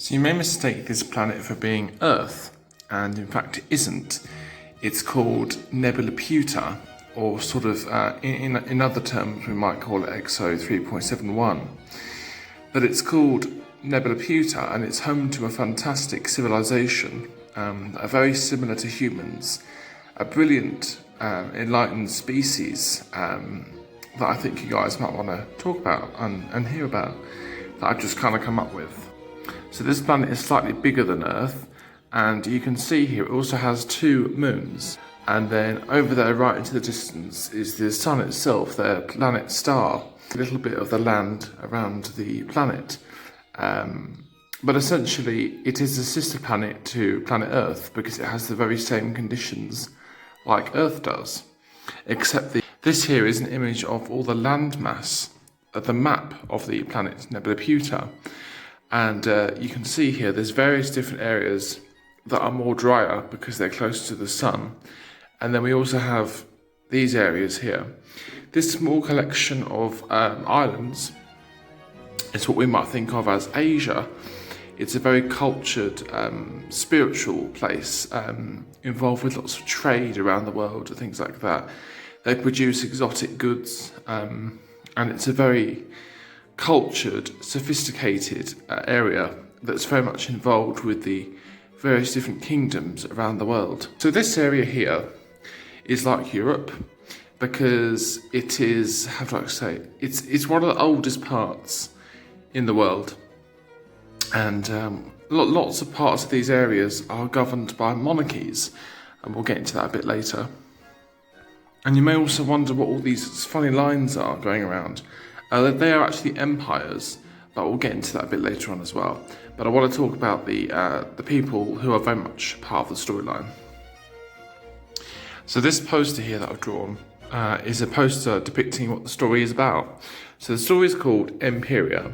So you may mistake this planet for being Earth, and in fact it isn't. It's called Nebula Puta, or sort of, in other terms we might call it EXO 3.71. But it's called Nebula Puta, and it's home to a fantastic civilization, very similar to humans, a brilliant, enlightened species that I think you guys might want to talk about and hear about, that I've just kind of come up with. So this planet is slightly bigger than Earth, and you can see here it also has 2 moons. And then over there, right into the distance, is the sun itself, their planet star. A little bit of the land around the planet. But essentially, it is a sister planet to planet Earth because it has the very same conditions like Earth does. Except this here is an image of all the land mass, the map of the planet Nebula Puta. And you can see here there's various different areas that are more drier because they're closer to the sun. And then we also have these areas here. This small collection of islands is what we might think of as Asia. It's a very cultured, spiritual place, involved with lots of trade around the world and things like that. They produce exotic goods, and it's a very cultured, sophisticated area that's very much involved with the various different kingdoms around the world. So this area here is like Europe because it is, how do I say, it's one of the oldest parts in the world, and lots of parts of these areas are governed by monarchies, and we'll get into that a bit later. And you may also wonder what all these funny lines are going around. They are actually empires, but we'll get into that a bit later on as well. But I want to talk about the people who are very much part of the storyline. So this poster here that I've drawn is a poster depicting what the story is about. So the story is called Emperia,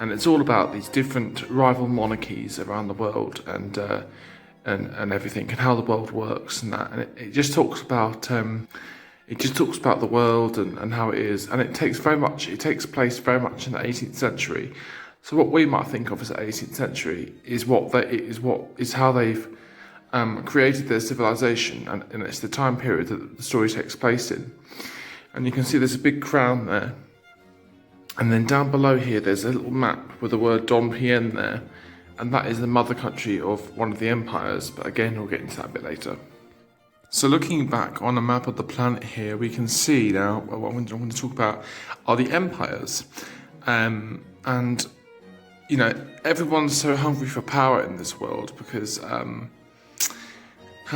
and it's all about these different rival monarchies around the world and everything, and how the world works and that. And it just talks about the world and how it is, and it takes place very much in the 18th century. So what we might think of as the 18th century is how they've created their civilization, and it's the time period that the story takes place in. And you can see there's a big crown there, and then down below here there's a little map with the word Dumonte there, and that is the mother country of one of the empires. But again, we'll get into that a bit later. So looking back on a map of the planet here, we can see now what I'm going to talk about are the empires. And, you know, everyone's so hungry for power in this world because, how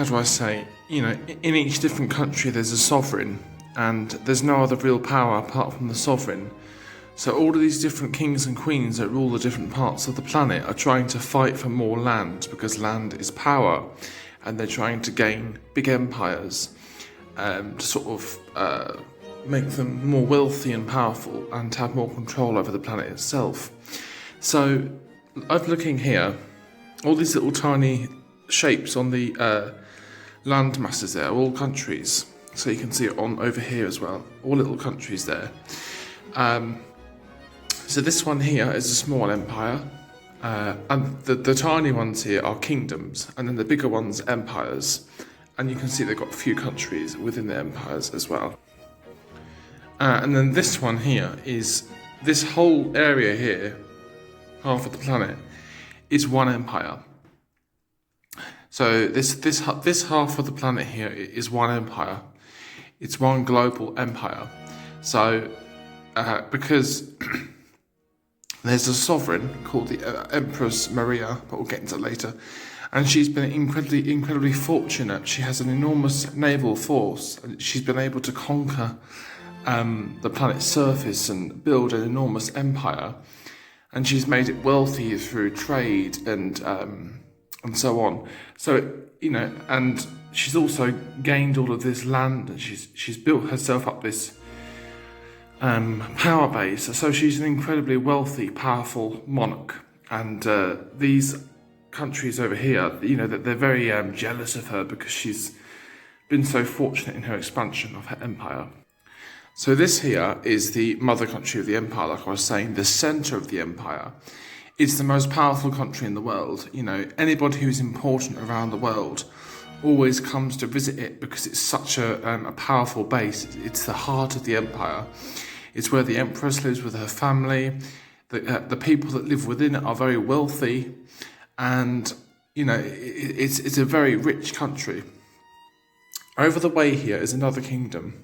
do I say, you know, in each different country there's a sovereign, and there's no other real power apart from the sovereign. So all of these different kings and queens that rule the different parts of the planet are trying to fight for more land because land is power. And they're trying to gain big empires to sort of make them more wealthy and powerful and to have more control over the planet itself. So, I'm looking here, all these little tiny shapes on the land masses there are all countries. So you can see it on over here as well, all little countries there. So this one here is a small empire. And the tiny ones here are kingdoms, and then the bigger ones empires. And you can see they've got a few countries within the empires as well. And then this one here is, this whole area here, half of the planet, is one empire. So this half of the planet here is one empire. It's one global empire. So because there's a sovereign called the Empress Maria, but we'll get into that later. And she's been incredibly fortunate. She has an enormous naval force. And she's been able to conquer the planet's surface and build an enormous empire. And she's made it wealthy through trade and so on. So, you know, and she's also gained all of this land, and she's built herself up this power base. So she's an incredibly wealthy, powerful monarch, and these countries over here, you know, that they're very jealous of her because she's been so fortunate in her expansion of her empire. So this here is the mother country of the empire, like I was saying. The centre of the empire It's the most powerful country in the world. Anybody who's important around the world always comes to visit it because it's such a powerful base. It's the heart of the empire. It's where the Empress lives with her family. The people that live within it are very wealthy, and it's a very rich country. Over the way here is another kingdom,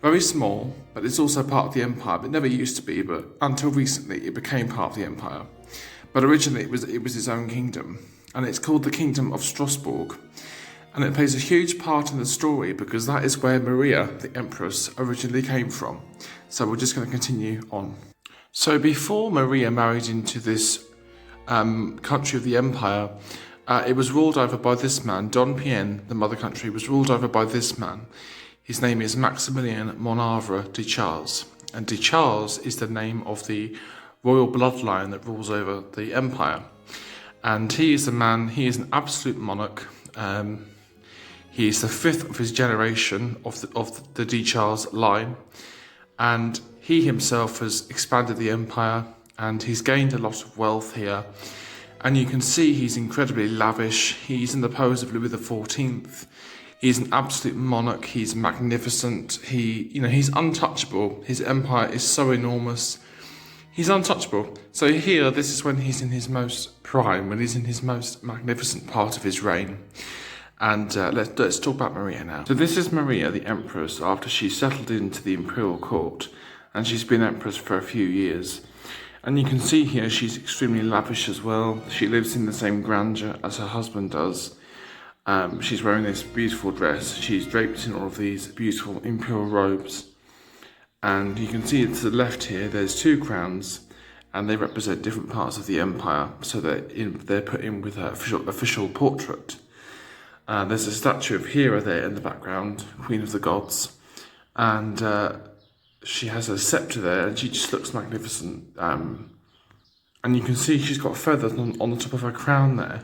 very small, but it's also part of the empire. But it never used to be, but until recently it became part of the empire. But originally it was its own kingdom, and it's called the Kingdom of Strasbourg. And it plays a huge part in the story because that is where Maria, the Empress, originally came from. So we're just going to continue on. So before Maria married into this country of the empire, it was ruled over by this man. Dumonte, the mother country, was ruled over by this man. His name is Maximilien Monavre de Charles. And de Charles is the name of the royal bloodline that rules over the empire. And he is an absolute monarch. He is the fifth of his generation of the de Charles line. And he himself has expanded the empire, and he's gained a lot of wealth here. And you can see he's incredibly lavish. He's in the pose of Louis XIV. He's an absolute monarch. He's magnificent. He's untouchable. His empire is so enormous. He's untouchable. So here, this is when he's in his most prime, when he's in his most magnificent part of his reign. And let's talk about Maria now. So this is Maria, the Empress, after she settled into the imperial court, and she's been Empress for a few years. And you can see here she's extremely lavish as well. She lives in the same grandeur as her husband does. She's wearing this beautiful dress. She's draped in all of these beautiful imperial robes. And you can see to the left here, there's two crowns, and they represent different parts of the empire. So they're put in with her official portrait. There's a statue of Hera there in the background, Queen of the Gods. And she has a scepter there, and she just looks magnificent. And you can see she's got feathers on the top of her crown there.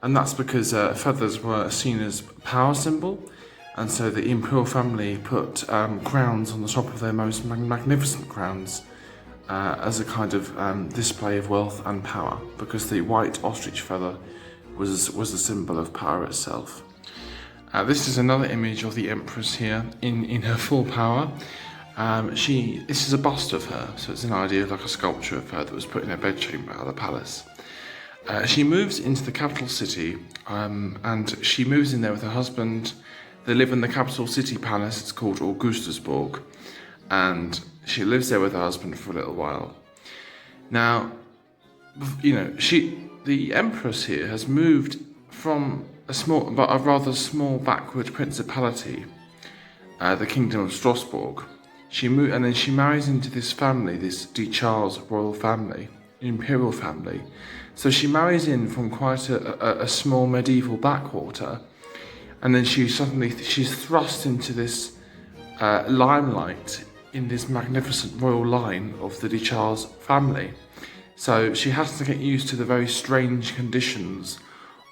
And that's because feathers were seen as a power symbol. And so the imperial family put crowns on the top of their most magnificent crowns as a kind of display of wealth and power, because the white ostrich feather was a symbol of power itself. This is another image of the Empress here in her full power. This is a bust of her, so it's an idea of like a sculpture of her that was put in her bedchamber at the palace. She moves into the capital city, and she moves in there with her husband. They live in the capital city palace. It's called Augustusburg, and she lives there with her husband for a little while. Now, the Empress here has moved from a rather small backward principality, the Kingdom of Strasbourg. And then she marries into this family, this de Charles royal family, imperial family. So she marries in from quite a small medieval backwater, and then she's thrust into this limelight in this magnificent royal line of the de Charles family. So she has to get used to the very strange conditions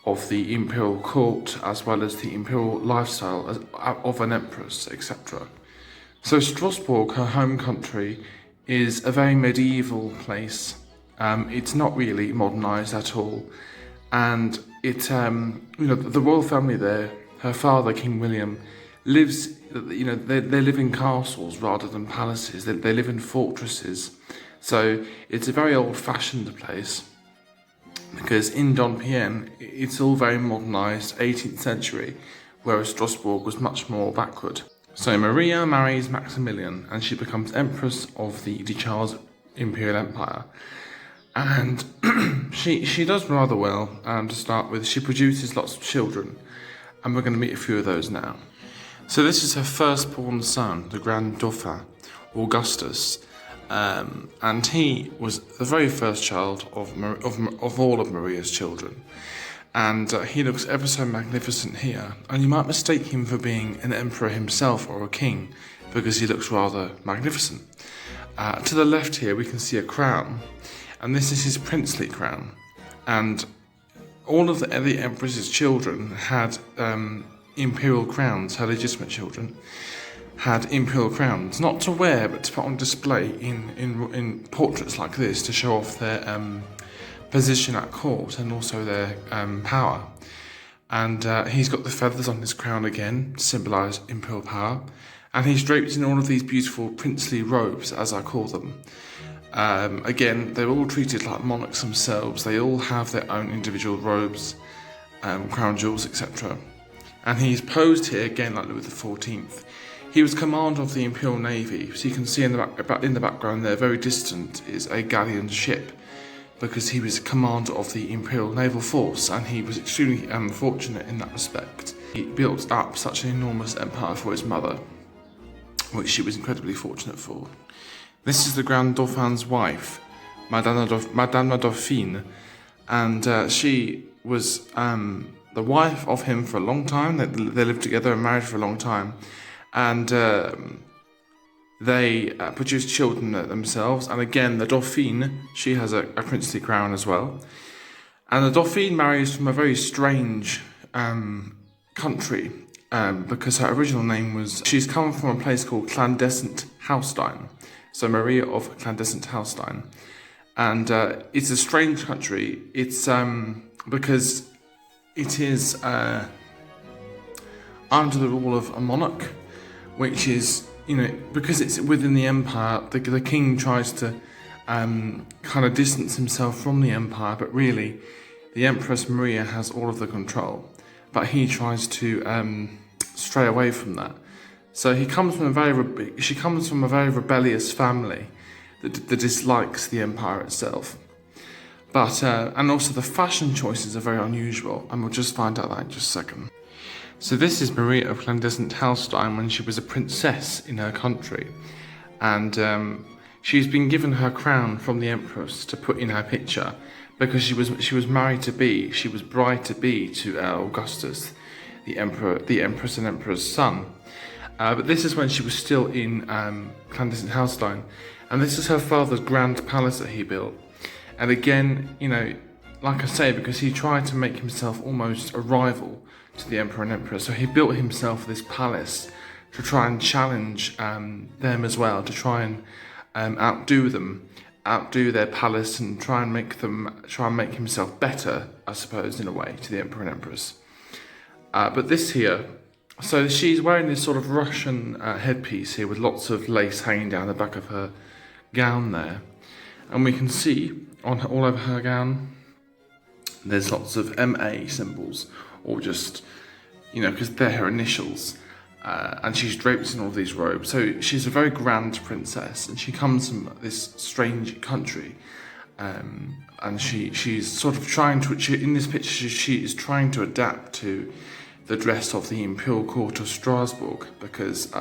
of the imperial court, as well as the imperial lifestyle of an empress, etc. So Strasbourg, her home country, is a very medieval place. It's not really modernised at all, and the royal family there, her father, King William, lives. They live in castles rather than palaces. They live in fortresses. So it's a very old-fashioned place, because in Dumonte it's all very modernised, 18th century, whereas Strasbourg was much more backward. So Maria marries Maximilian, and she becomes Empress of the de Charles Imperial Empire. And she does rather well to start with. She produces lots of children, and we're going to meet a few of those now. So this is her firstborn son, the Grand Dauphin, Augustus. And he was the very first child of all of Maria's children. And he looks ever so magnificent here. And you might mistake him for being an emperor himself or a king, because he looks rather magnificent. To the left here we can see a crown, and this is his princely crown. And all of the empress's children had imperial crowns, her legitimate children had imperial crowns, not to wear but to put on display in portraits like this, to show off position at court and also their power. And he's got the feathers on his crown again to symbolise imperial power. And he's draped in all of these beautiful princely robes, as I call them. Again, they're all treated like monarchs themselves. They all have their own individual robes, crown jewels, etc. And he's posed here again like Louis XIV. He was commander of the Imperial Navy. So you can see in the background there, very distant, is a galleon ship, because he was commander of the Imperial Naval Force, and he was extremely fortunate in that respect. He built up such an enormous empire for his mother, which she was incredibly fortunate for. This is the Grand Dauphin's wife, Madame la Dauphine, and she was the wife of him for a long time. They lived together and married for a long time, and they produced children themselves. And again, the Dauphine, she has a princely crown as well. And the Dauphine marries from a very strange country, because her original name was, she's come from a place called Clandestined Haustein, so Maria of Clandestined Haustein. And it's a strange country. It's because it is under the rule of a monarch, which is, because it's within the empire, the king tries to kind of distance himself from the empire, but really the Empress Maria has all of the control. But he tries to stray away from that. So she comes from a very rebellious family that dislikes the empire itself. But and also the fashion choices are very unusual, and we'll just find out that in just a second. So this is Maria of Clandestined Haustein when she was a princess in her country, and she's been given her crown from the Empress to put in her picture, because she was bride to be to Augustus, the Empress and Emperor's son. But this is when she was still in Clandestined Haustein, and this is her father's grand palace that he built. And again, like I say, because he tried to make himself almost a rival to the Emperor and Empress, so he built himself this palace to try and challenge them as well, to try and outdo their palace, and try and make himself better, I suppose, in a way, to the Emperor and Empress. But this here, so she's wearing this sort of Russian headpiece here with lots of lace hanging down the back of her gown there. And we can see all over her gown, there's lots of MA symbols, or just, because they're her initials. And she's draped in all these robes. So she's a very grand princess, and she comes from this strange country. And she's sort of trying to, in this picture, she is trying to adapt to the dress of the imperial court of Strasbourg, because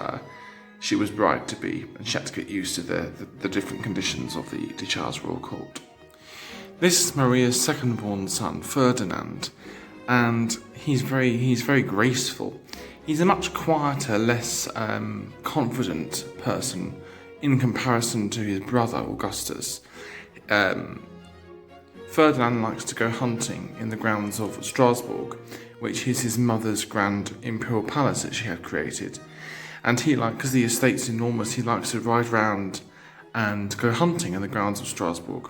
she was bride to be, and she had to get used to the different conditions of the Charles royal court. This is Maria's second-born son, Ferdinand, and he's very graceful. He's a much quieter, less confident person in comparison to his brother Augustus. Ferdinand likes to go hunting in the grounds of Strasbourg, which is his mother's grand imperial palace that she had created. And because the estate's enormous, he likes to ride round and go hunting in the grounds of Strasbourg.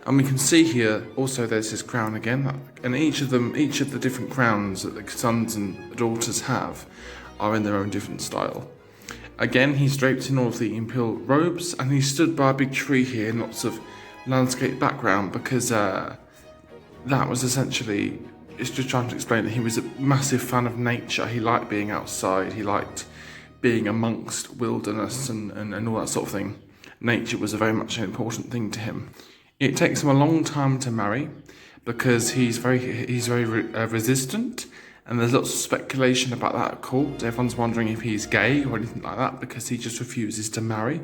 And we can see here also there's his crown again, and each of the different crowns that the sons and daughters have are in their own different style. Again, he's draped in all of the imperial robes, and he stood by a big tree here in lots of landscape background, because that was essentially, it's just trying to explain that he was a massive fan of nature. He liked being outside, he liked being amongst wilderness and all that sort of thing. Nature was very much an important thing to him. It takes him a long time to marry, because he's very resistant, and there's lots of speculation about that at court. Everyone's wondering if he's gay or anything like that, because he just refuses to marry.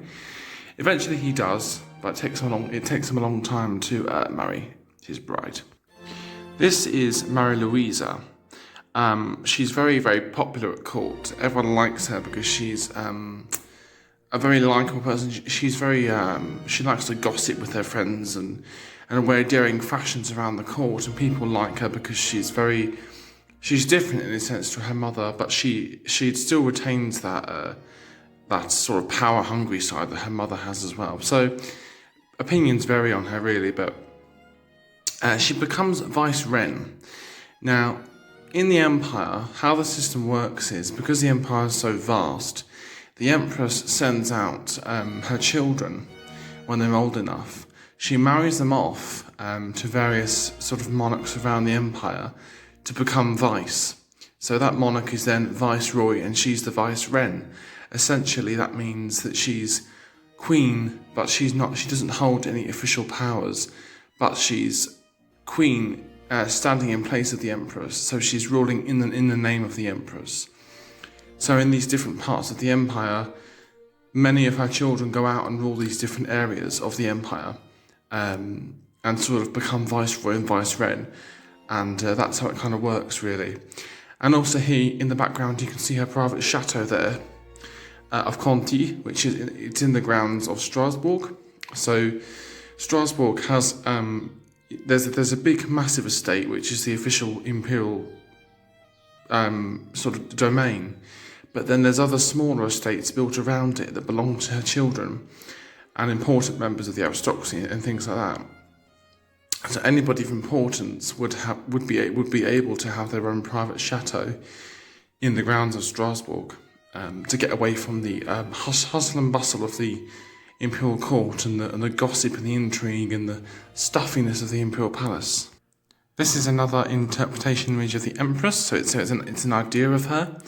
Eventually he does, but it takes him a long time to marry his bride. This is Louisa. She's very, very popular at court. Everyone likes her because she's a very likeable person. She's very, she likes to gossip with her friends and wear daring fashions around the court, and people like her because she's different in a sense to her mother, but she still retains that sort of power-hungry side that her mother has as well. So opinions vary on her really, but She becomes vice-reine. Now, in the empire, how the system works is, because the empire is so vast, the Empress sends out her children when they're old enough. She marries them off to various sort of monarchs around the empire to become vice. So that monarch is then viceroy and she's the vice-reine. Essentially, that means that she's queen, but she doesn't hold any official powers, but she's queen standing in place of the Empress, so she's ruling in the name of the Empress. So in these different parts of the empire, many of her children go out and rule these different areas of the empire, and sort of become viceroy and vice-reine, and that's how it kind of works, really. And also here in the background you can see her private chateau there, of Conti, which it's in the grounds of Strasbourg. So Strasbourg has there's a big massive estate which is the official imperial sort of domain, but then there's other smaller estates built around it that belong to her children and important members of the aristocracy and things like that. So anybody of importance would be able to have their own private chateau in the grounds of Strasbourg, to get away from the hustle and bustle of the imperial court and the gossip and the intrigue and the stuffiness of the imperial palace. This is another interpretation image of the Empress, so it's an idea of her,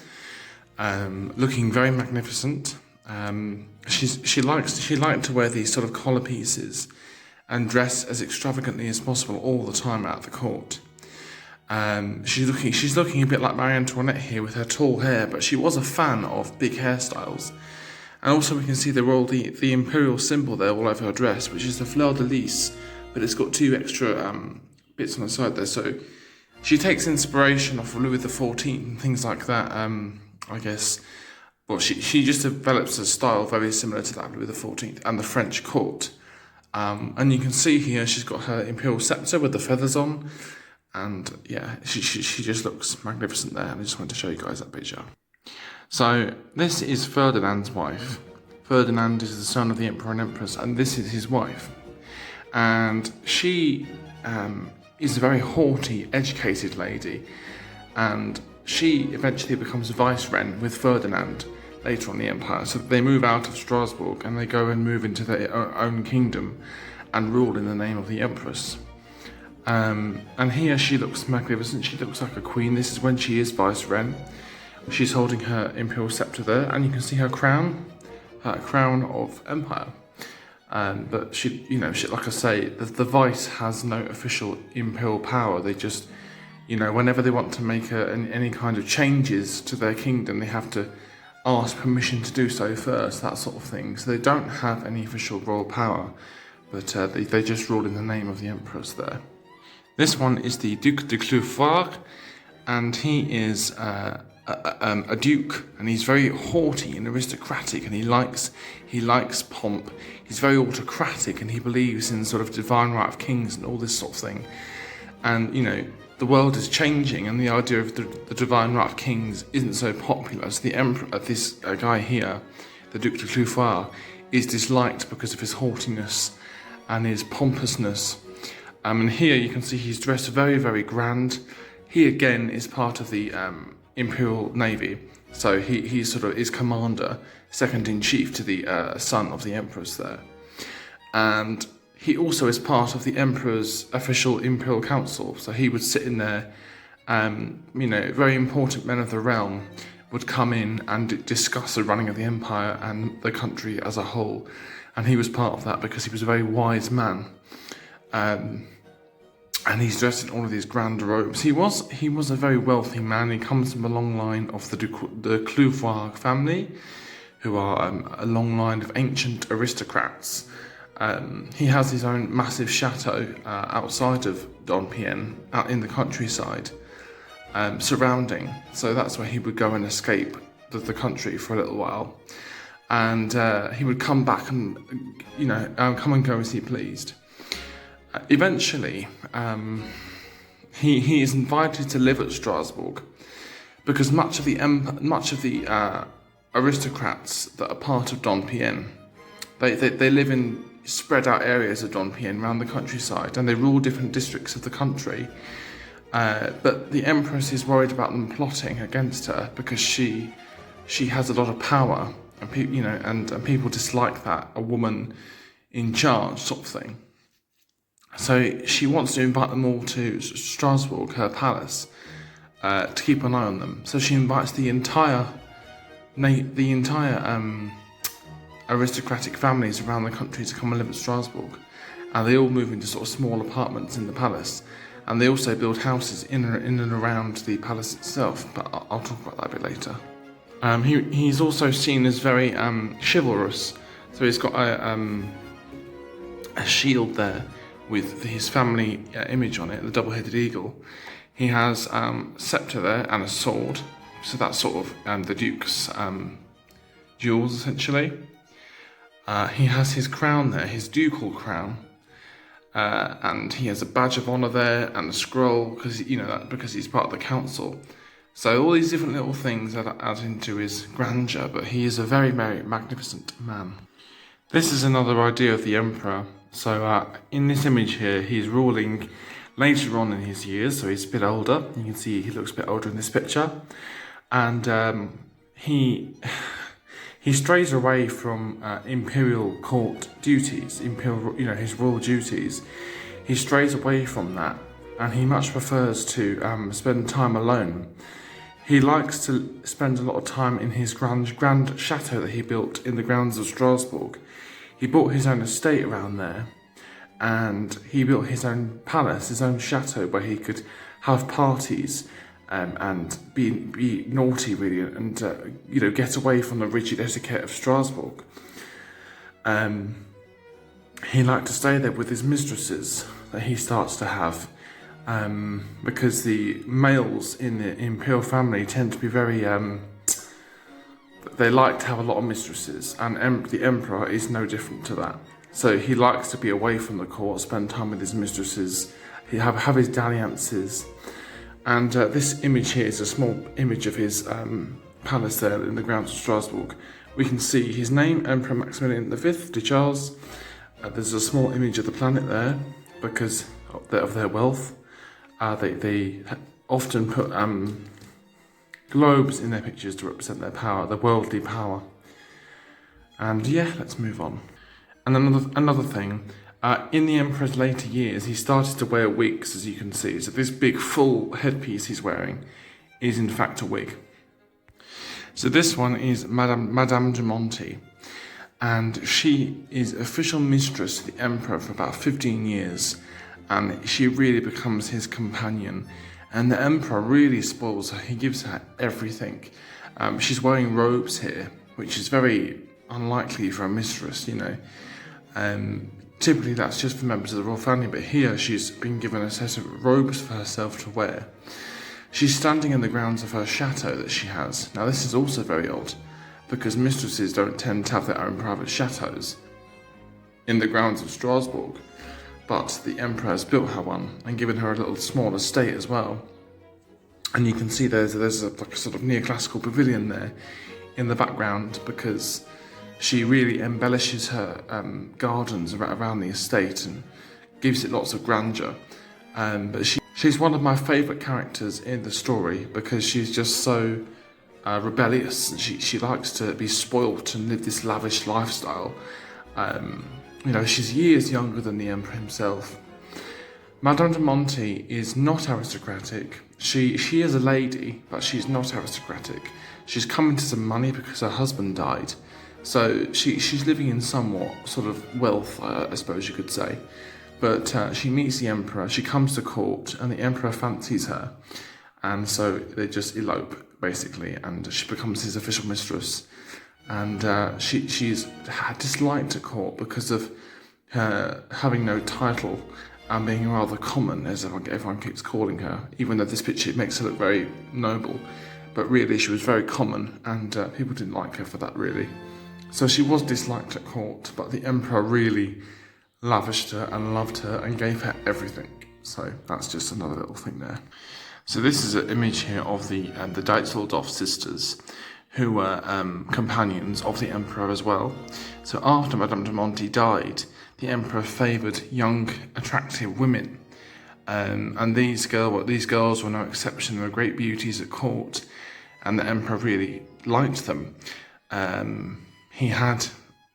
looking very magnificent. She liked to wear these sort of collar pieces and dress as extravagantly as possible all the time at the court. She's looking a bit like Marie Antoinette here with her tall hair, but she was a fan of big hairstyles. And also we can see the imperial symbol there all over her dress, which is the fleur de lis, but it's got two extra bits on the side there. So she takes inspiration off Louis XIV and things like that, I guess. Well, she just develops a style very similar to that of Louis XIV and the French court. And you can see here she's got her imperial sceptre with the feathers on. And yeah, she just looks magnificent there, and I just wanted to show you guys that picture. So this is Ferdinand's wife. Ferdinand is the son of the Emperor and Empress, and this is his wife. And she is a very haughty, educated lady, and she eventually becomes vice-reine with Ferdinand later on in the empire. So they move out of Strasbourg and they go and move into their own kingdom and rule in the name of the Empress. And here she looks magnificent. She looks like a queen. This is when she is vice-reine. She's holding her imperial sceptre there, and you can see her crown of empire. But she, like I say, the vice has no official imperial power. They just, whenever they want to make any kind of changes to their kingdom, they have to ask permission to do so first, that sort of thing. So they don't have any official royal power, but they just rule in the name of the Empress there. This one is the Duc de Clefair, and he is a duke, and he's very haughty and aristocratic, and he likes pomp. He's very autocratic, and he believes in sort of divine right of kings and all this sort of thing. And the world is changing, and the idea of the divine right of kings isn't so popular. So the emperor, this guy here, the Duc de Clefair, is disliked because of his haughtiness and his pompousness. And here you can see he's dressed very, very grand. He again is part of the Imperial Navy, so he sort of is commander, second in chief to the son of the Empress there. And he also is part of the Emperor's official Imperial Council, so he would sit in there. Very important men of the realm would come in and discuss the running of the empire and the country as a whole. And he was part of that because he was a very wise man. And he's dressed in all of these grand robes. He was a very wealthy man. He comes from a long line of the Clefair family, who are a long line of ancient aristocrats. He has his own massive chateau outside of Dompierre, out in the countryside, surrounding. So that's where he would go and escape the country for a little while. And he would come back and, come and go as he pleased. Eventually, he is invited to live at Strasbourg because much of the aristocrats that are part of Dompierre, they live in spread out areas of Dongpian around the countryside, and they rule different districts of the country. But the Empress is worried about them plotting against her because she has a lot of power, and and people dislike that, a woman in charge sort of thing. So she wants to invite them all to Strasbourg, her palace, to keep an eye on them. So she invites the entire aristocratic families around the country to come and live at Strasbourg, and they all move into sort of small apartments in the palace, and they also build houses in and around the palace itself, but I'll talk about that a bit later. He's also seen as very chivalrous, so he's got a shield there with his family image on it, the double-headed eagle. He has scepter there and a sword, so that's sort of the Duke's jewels essentially. He has his crown there, his ducal crown, and he has a badge of honour there and a scroll because he's part of the council. So all these different little things add into his grandeur, but he is a very, very magnificent man. This is another idea of the emperor. So in this image here, he's ruling later on in his years, so he's a bit older. You can see he looks a bit older in this picture, and he strays away from imperial court duties, his royal duties. He strays away from that, and he much prefers to spend time alone. He likes to spend a lot of time in his grand chateau that he built in the grounds of Strasbourg. He bought his own estate around there, and he built his own palace, his own chateau, where he could have parties and be naughty really, and get away from the rigid etiquette of Strasbourg. He liked to stay there with his mistresses that he starts to have, because the males in the imperial family tend to be very they like to have a lot of mistresses, and the emperor is no different to that. So he likes to be away from the court, spend time with his mistresses, have his dalliances. And this image here is a small image of his palace there in the grounds of Strasbourg. We can see his name, Emperor Maximilian V de Charles. There's a small image of the planet there because of their wealth. They often put globes in their pictures to represent their power, their worldly power. And yeah, let's move on. And another thing, in the Emperor's later years, he started to wear wigs, as you can see. So this big full headpiece he's wearing is in fact a wig. So this one is Madame Dumonte, and she is official mistress to the Emperor for about 15 years, and she really becomes his companion. And the Emperor really spoils her. He gives her everything. She's wearing robes here, which is very unlikely for a mistress, Typically that's just for members of the royal family, but here she's been given a set of robes for herself to wear. She's standing in the grounds of her chateau that she has. Now this is also very odd, because mistresses don't tend to have their own private chateaus in the grounds of Strasbourg, but the emperor has built her one and given her a little small estate as well. And you can see there's like a sort of neoclassical pavilion there in the background, because she really embellishes her gardens around the estate and gives it lots of grandeur. But she's one of my favourite characters in the story because she's just so rebellious. She likes to be spoilt and live this lavish lifestyle. She's years younger than the emperor himself. Madame de Monte is not aristocratic. She is a lady, but she's not aristocratic. She's come into some money because her husband died. So she's living in somewhat sort of wealth, I suppose you could say. But she meets the emperor, she comes to court, and the emperor fancies her. And so they just elope, basically, and she becomes his official mistress. And she's disliked at court because of her having no title and being rather common, as everyone keeps calling her, even though this picture makes her look very noble. But really, she was very common, and people didn't like her for that, really. So she was disliked at court, but the emperor really lavished her and loved her and gave her everything. So that's just another little thing there. So this is an image here of the Daiquiltop Sisters, who were companions of the emperor as well. So after Madame de Monte died, the emperor favoured young, attractive women. And these girls were no exception. They were great beauties at court, and the emperor really liked them. He had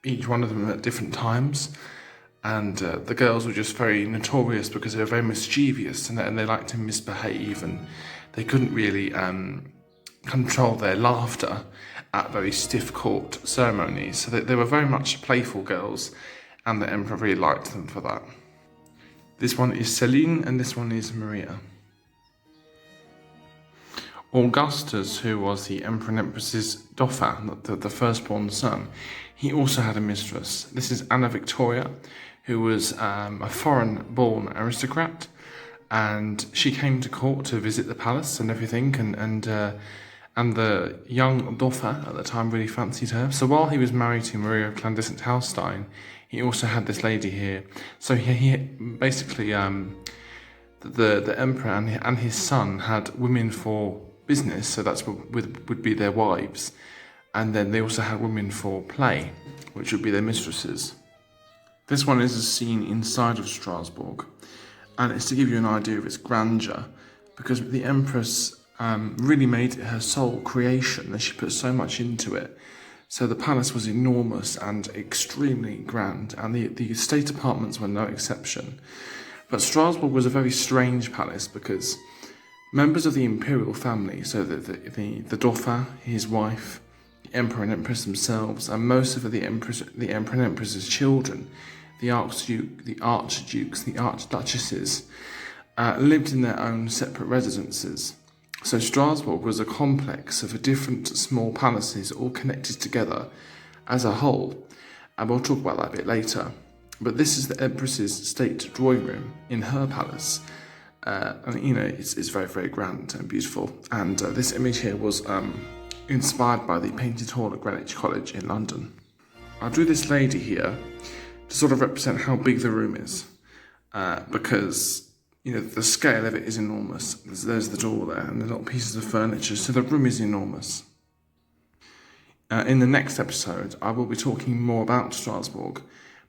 each one of them at different times, and the girls were just very notorious because they were very mischievous, and they liked to misbehave, and they couldn't really control their laughter at very stiff court ceremonies. So they were very much playful girls, and the emperor really liked them for that. This one is Celine, and this one is Maria. Augustus, who was the Emperor and Empress's dauphin, the firstborn son, he also had a mistress. This is Anna Victoria, who was a foreign-born aristocrat, and she came to court to visit the palace and everything, and the young dauphin at the time really fancied her. So while he was married to Maria of Clandestin-Haustein, he also had this lady here. So he basically, the emperor and his son had women for business, so that's what would be their wives, and then they also had women for play, which would be their mistresses. This one is a scene inside of Strasbourg, and it's to give you an idea of its grandeur, because the Empress really made it her sole creation, and she put so much into it. So the palace was enormous and extremely grand, and the state apartments were no exception. But Strasbourg was a very strange palace because members of the imperial family, so the dauphin, his wife, the emperor and empress themselves, and most of the emperor and empress's children, the archdukes, the archduchesses, lived in their own separate residences. So Strasbourg was a complex of different small palaces all connected together as a whole, and we'll talk about that a bit later. But this is the Empress's state drawing room in her palace. And it's very, very grand and beautiful. And this image here was inspired by the painted hall at Greenwich College in London. I drew this lady here to sort of represent how big the room is, because the scale of it is enormous. There's the door there and the little pieces of furniture, so the room is enormous. In the next episode, I will be talking more about Strasbourg,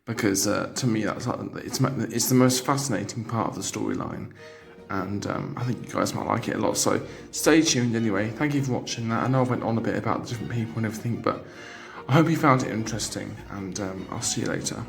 because to me it's the most fascinating part of the storyline, and I think you guys might like it a lot. So stay tuned anyway. Thank you for watching that. I know I went on a bit about the different people and everything, but I hope you found it interesting, and I'll see you later.